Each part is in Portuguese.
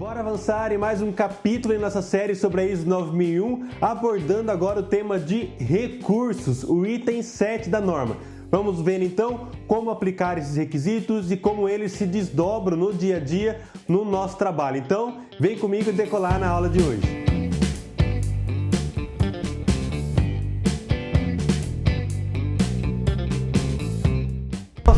Bora avançar em mais um capítulo em nossa série sobre a ISO 9001, abordando agora o tema de recursos, o item 7 da norma. Vamos ver então como aplicar esses requisitos e como eles se desdobram no dia a dia no nosso trabalho. Então, vem comigo decolar na aula de hoje.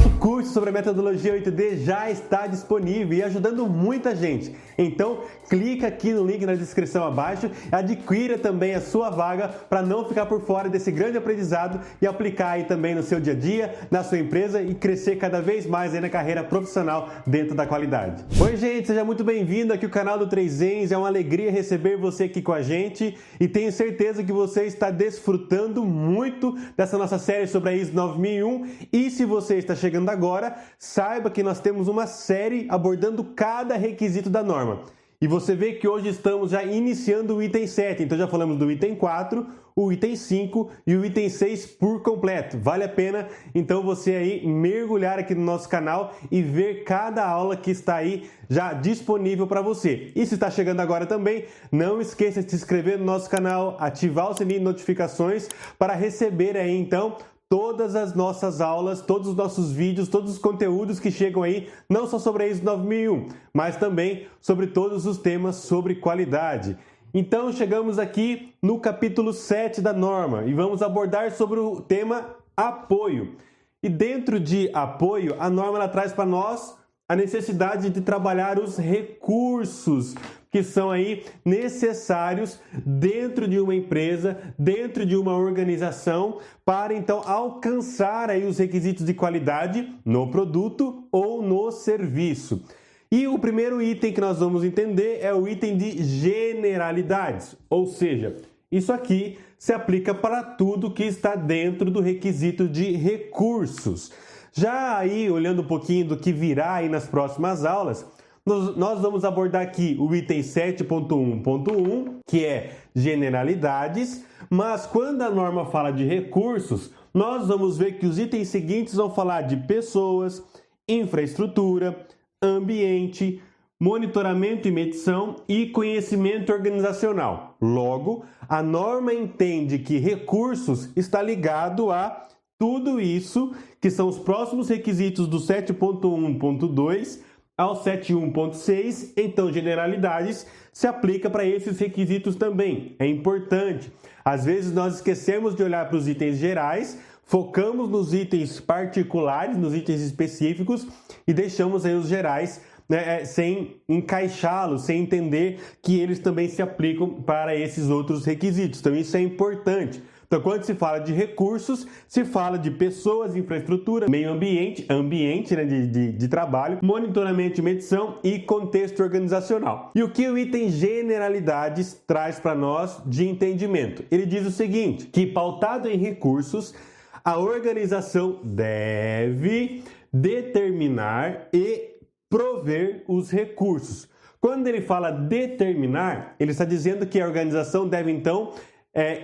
O curso sobre a metodologia 8D já está disponível e ajudando muita gente. Então, clica aqui no link na descrição abaixo, adquira também a sua vaga para não ficar por fora desse grande aprendizado e aplicar aí também no seu dia a dia, na sua empresa e crescer cada vez mais aí na carreira profissional dentro da qualidade. Oi gente, seja muito bem-vindo aqui ao canal do 3Ens, é uma alegria receber você aqui com a gente e tenho certeza que você está desfrutando muito dessa nossa série sobre a ISO 9001 e se você está chegando agora, saiba que nós temos uma série abordando cada requisito da norma. E você vê que hoje estamos já iniciando o item 7, então já falamos do item 4, o item 5 e o item 6 por completo. Vale a pena então você aí mergulhar aqui no nosso canal e ver cada aula que está aí já disponível para você. E se está chegando agora também, não esqueça de se inscrever no nosso canal, ativar o sininho de notificações para receber aí então todas as nossas aulas, todos os nossos vídeos, todos os conteúdos que chegam aí, não só sobre a ISO 9001, mas também sobre todos os temas sobre qualidade. Então chegamos aqui no capítulo 7 da norma e vamos abordar sobre o tema apoio. E dentro de apoio, a norma ela traz para nós a necessidade de trabalhar os recursos que são aí necessários dentro de uma empresa, dentro de uma organização, para então alcançar aí os requisitos de qualidade no produto ou no serviço. E o primeiro item que nós vamos entender é o item de generalidades, ou seja, isso aqui se aplica para tudo que está dentro do requisito de recursos. Já aí, olhando um pouquinho do que virá aí nas próximas aulas, nós vamos abordar aqui o item 7.1.1, que é generalidades, mas quando a norma fala de recursos, nós vamos ver que os itens seguintes vão falar de pessoas, infraestrutura, ambiente, monitoramento e medição e conhecimento organizacional. Logo, a norma entende que recursos está ligado a tudo isso, que são os próximos requisitos do 7.1.2 ao 7.1.6, então generalidades se aplica para esses requisitos também. É importante. Às vezes nós esquecemos de olhar para os itens gerais, focamos nos itens particulares, nos itens específicos e deixamos aí os gerais sem encaixá-los, sem entender que eles também se aplicam para esses outros requisitos. Então isso é importante. Então, quando se fala de recursos, se fala de pessoas, infraestrutura, meio ambiente, de trabalho, monitoramento e medição e contexto organizacional. E o que o item generalidades traz para nós de entendimento? Ele diz o seguinte, que pautado em recursos, a organização deve determinar e prover os recursos. Quando ele fala determinar, ele está dizendo que a organização deve então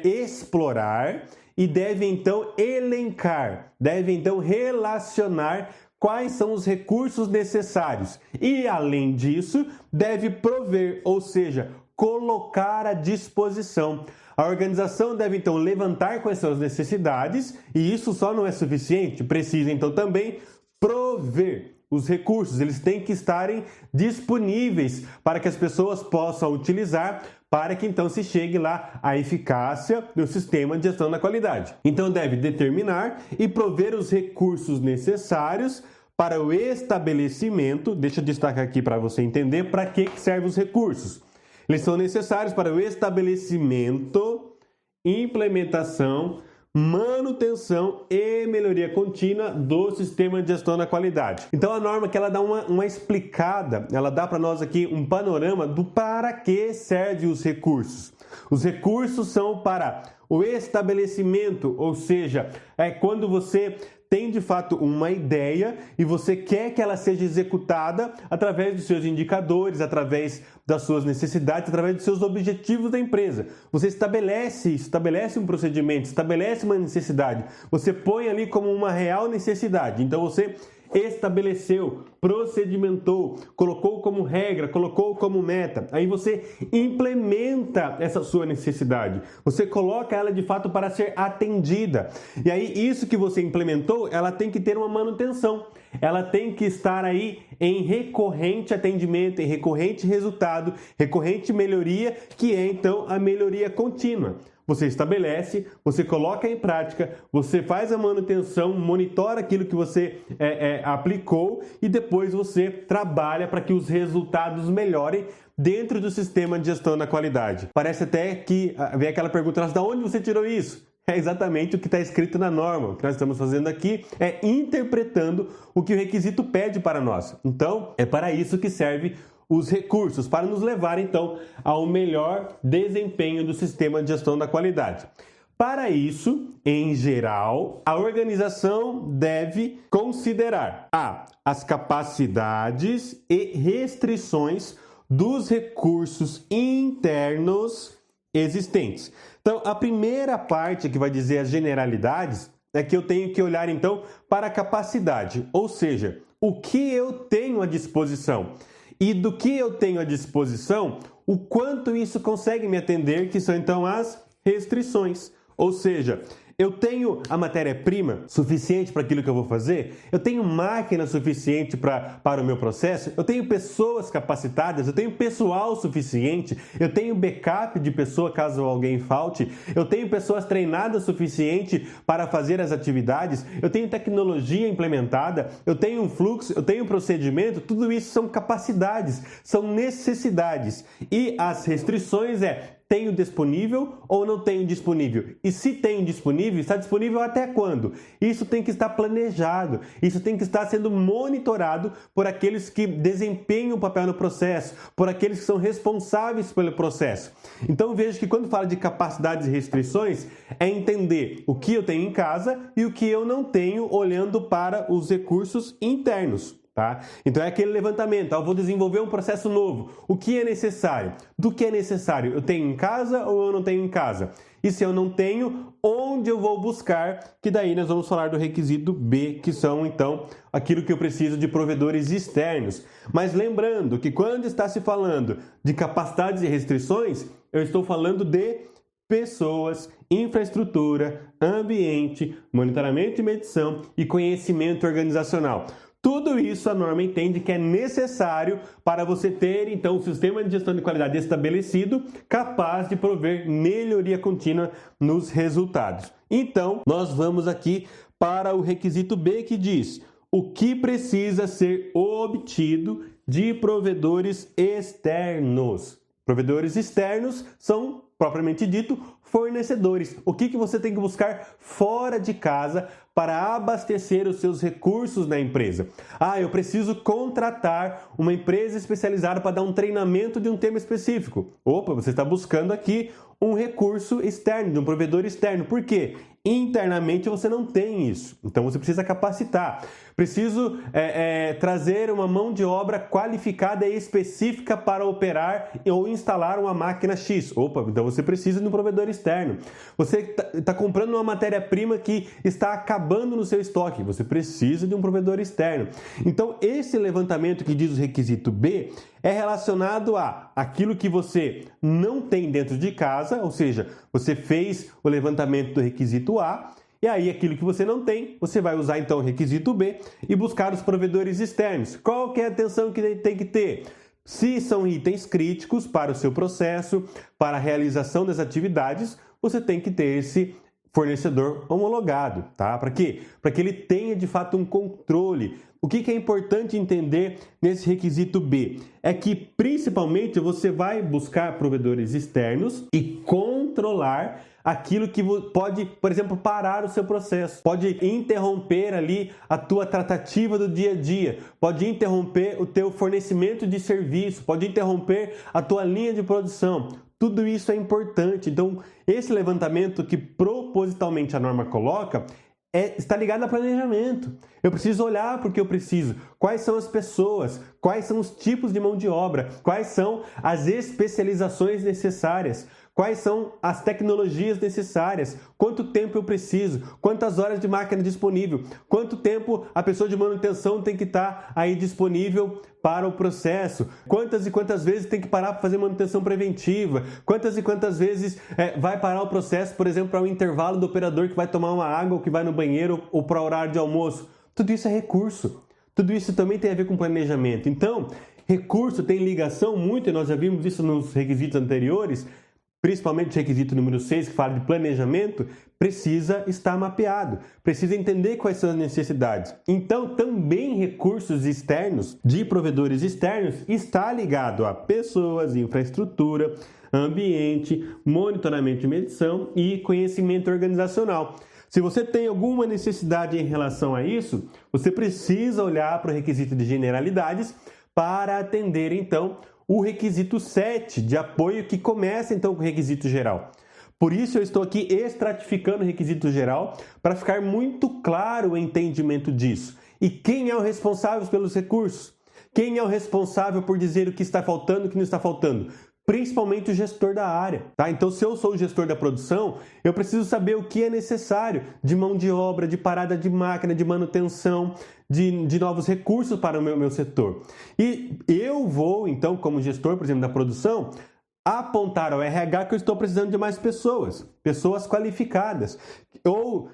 explorar e deve então elencar, deve então relacionar quais são os recursos necessários e, além disso, deve prover, ou seja, colocar à disposição. A organização deve então levantar quais são as necessidades e isso só não é suficiente, precisa então também prover os recursos, eles têm que estarem disponíveis para que as pessoas possam utilizar para que então se chegue lá à eficácia do sistema de gestão da qualidade. Então deve determinar e prover os recursos necessários para o estabelecimento, deixa eu destacar aqui para você entender para que servem os recursos. Eles são necessários para o estabelecimento, implementação, manutenção e melhoria contínua do sistema de gestão da qualidade. Então a norma que ela dá uma explicada, ela dá para nós aqui um panorama do para que servem os recursos. Os recursos são para o estabelecimento, ou seja, é quando você tem de fato uma ideia e você quer que ela seja executada através dos seus indicadores, através das suas necessidades, através dos seus objetivos da empresa. Você estabelece um procedimento, estabelece uma necessidade, você põe ali como uma real necessidade. Então você estabeleceu, procedimentou, colocou como regra, colocou como meta. Aí você implementa essa sua necessidade. Você coloca ela de fato para ser atendida. E aí isso que você implementou, ela tem que ter uma manutenção. Ela tem que estar aí em recorrente atendimento, em recorrente resultado, recorrente melhoria, que é então a melhoria contínua. Você estabelece, você coloca em prática, você faz a manutenção, monitora aquilo que você aplicou e depois você trabalha para que os resultados melhorem dentro do sistema de gestão da qualidade. Parece até que vem aquela pergunta, de onde você tirou isso? É exatamente o que está escrito na norma. O que nós estamos fazendo aqui é interpretando o que o requisito pede para nós. Então, é para isso que serve os recursos, para nos levar, então, ao melhor desempenho do sistema de gestão da qualidade. Para isso, em geral, a organização deve considerar as capacidades e restrições dos recursos internos existentes. Então, a primeira parte que vai dizer as generalidades é que eu tenho que olhar, então, para a capacidade, ou seja, o que eu tenho à disposição. E do que eu tenho à disposição, o quanto isso consegue me atender, que são então as restrições. Ou seja, eu tenho a matéria-prima suficiente para aquilo que eu vou fazer? Eu tenho máquina suficiente para o meu processo? Eu tenho pessoas capacitadas? Eu tenho pessoal suficiente? Eu tenho backup de pessoa caso alguém falte? Eu tenho pessoas treinadas suficiente para fazer as atividades? Eu tenho tecnologia implementada? Eu tenho um fluxo? Eu tenho um procedimento? Tudo isso são capacidades, são necessidades. E as restrições tenho disponível ou não tenho disponível? E se tenho disponível, está disponível até quando? Isso tem que estar planejado, isso tem que estar sendo monitorado por aqueles que desempenham o papel no processo, por aqueles que são responsáveis pelo processo. Então veja que quando fala de capacidades e restrições, é entender o que eu tenho em casa e o que eu não tenho olhando para os recursos internos. Tá? Então é aquele levantamento, eu vou desenvolver um processo novo. O que é necessário? Do que é necessário? Eu tenho em casa ou eu não tenho em casa? E se eu não tenho, onde eu vou buscar? Que daí nós vamos falar do requisito B, que são então aquilo que eu preciso de provedores externos. Mas lembrando que quando está se falando de capacidades e restrições, eu estou falando de pessoas, infraestrutura, ambiente, monitoramento e medição e conhecimento organizacional. Tudo isso a norma entende que é necessário para você ter, então, um sistema de gestão de qualidade estabelecido, capaz de prover melhoria contínua nos resultados. Então, nós vamos aqui para o requisito B, que diz o que precisa ser obtido de provedores externos. Provedores externos são, propriamente dito, fornecedores. O que você tem que buscar fora de casa para abastecer os seus recursos na empresa? Eu preciso contratar uma empresa especializada para dar um treinamento de um tema específico. Você está buscando aqui um recurso externo, de um provedor externo. Por quê? Internamente você não tem isso. Então você precisa capacitar. Preciso trazer uma mão de obra qualificada e específica para operar ou instalar uma máquina X. Então você precisa de um provedor externo. Você está comprando uma matéria-prima que está acabando no seu estoque. Você precisa de um provedor externo. Então esse levantamento que diz o requisito B é relacionado a aquilo que você não tem dentro de casa, ou seja, você fez o levantamento do requisito A, e aí aquilo que você não tem, você vai usar então o requisito B e buscar os provedores externos. Qual que é a atenção que tem que ter? Se são itens críticos para o seu processo, para a realização das atividades, você tem que ter esse fornecedor homologado, tá? Para quê? Para que ele tenha de fato um controle. O que é importante entender nesse requisito B? É que principalmente você vai buscar provedores externos e controlar aquilo que pode, por exemplo, parar o seu processo, pode interromper ali a tua tratativa do dia a dia, pode interromper o teu fornecimento de serviço, pode interromper a tua linha de produção. Tudo isso é importante. Então, esse levantamento que propositalmente a norma coloca está ligado a planejamento. Eu preciso olhar porque eu preciso. Quais são as pessoas? quais são os tipos de mão de obra, quais são as especializações necessárias, quais são as tecnologias necessárias, quanto tempo eu preciso, quantas horas de máquina disponível, quanto tempo a pessoa de manutenção tem que estar aí disponível para o processo, quantas e quantas vezes tem que parar para fazer manutenção preventiva, quantas e quantas vezes vai parar o processo, por exemplo, para um intervalo do operador que vai tomar uma água ou que vai no banheiro ou para o horário de almoço. Tudo isso é recurso. Tudo isso também tem a ver com planejamento. Então, recurso tem ligação muito, e nós já vimos isso nos requisitos anteriores, principalmente o requisito número 6, que fala de planejamento, precisa estar mapeado, precisa entender quais são as necessidades. Então, também recursos externos, de provedores externos, está ligado a pessoas, infraestrutura, ambiente, monitoramento de medição e conhecimento organizacional. Se você tem alguma necessidade em relação a isso, você precisa olhar para o requisito de generalidades para atender, então, o requisito 7 de apoio, que começa então com o requisito geral. Por isso eu estou aqui estratificando o requisito geral para ficar muito claro o entendimento disso. E quem é o responsável pelos recursos? Quem é o responsável por dizer o que está faltando e o que não está faltando? Principalmente o gestor da área, tá? Então, se eu sou o gestor da produção, eu preciso saber o que é necessário de mão de obra, de parada de máquina, de manutenção, de novos recursos para o meu setor. E eu vou, então, como gestor, por exemplo, da produção, apontar ao RH que eu estou precisando de mais pessoas qualificadas, ou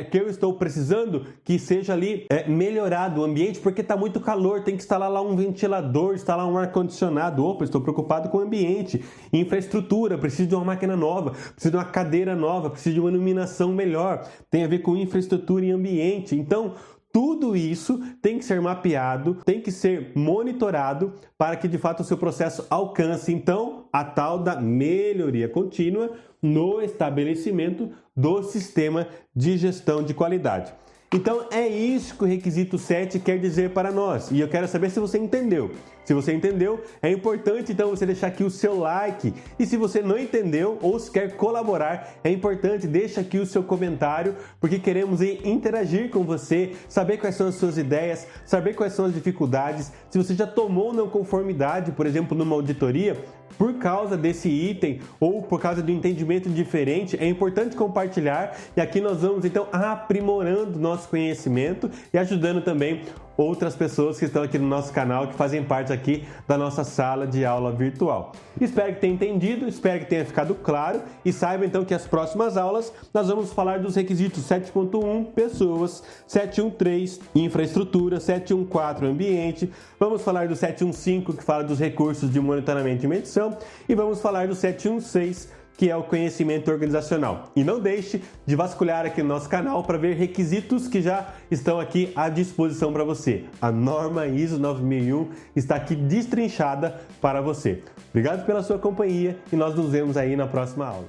que eu estou precisando que seja ali melhorado o ambiente porque está muito calor, tem que instalar lá um ventilador, instalar um ar-condicionado. Opa, estou preocupado com o ambiente, infraestrutura, preciso de uma máquina nova, preciso de uma cadeira nova, preciso de uma iluminação melhor, tem a ver com infraestrutura e ambiente. Então, tudo isso tem que ser mapeado, tem que ser monitorado para que de fato o seu processo alcance, então, a tal da melhoria contínua no estabelecimento do sistema de gestão de qualidade. Então é isso que o requisito 7 quer dizer para nós, e eu quero saber se você entendeu. Se você entendeu, é importante então você deixar aqui o seu like, e se você não entendeu ou se quer colaborar, é importante deixar aqui o seu comentário, porque queremos interagir com você, saber quais são as suas ideias, saber quais são as dificuldades, se você já tomou não conformidade, por exemplo, numa auditoria, por causa desse item ou por causa de um entendimento diferente, é importante compartilhar, e aqui nós vamos então aprimorando nosso conhecimento e ajudando também outras pessoas que estão aqui no nosso canal, que fazem parte aqui da nossa sala de aula virtual. Espero que tenha entendido, espero que tenha ficado claro, e saiba então que as próximas aulas nós vamos falar dos requisitos 7.1 pessoas, 7.1.3 infraestrutura, 7.1.4 ambiente, vamos falar do 7.1.5 que fala dos recursos de monitoramento e medição, e vamos falar do 7.1.6 que é o conhecimento organizacional. E não deixe de vasculhar aqui no nosso canal para ver requisitos que já estão aqui à disposição para você. A norma ISO 9001 está aqui destrinchada para você. Obrigado pela sua companhia e nós nos vemos aí na próxima aula.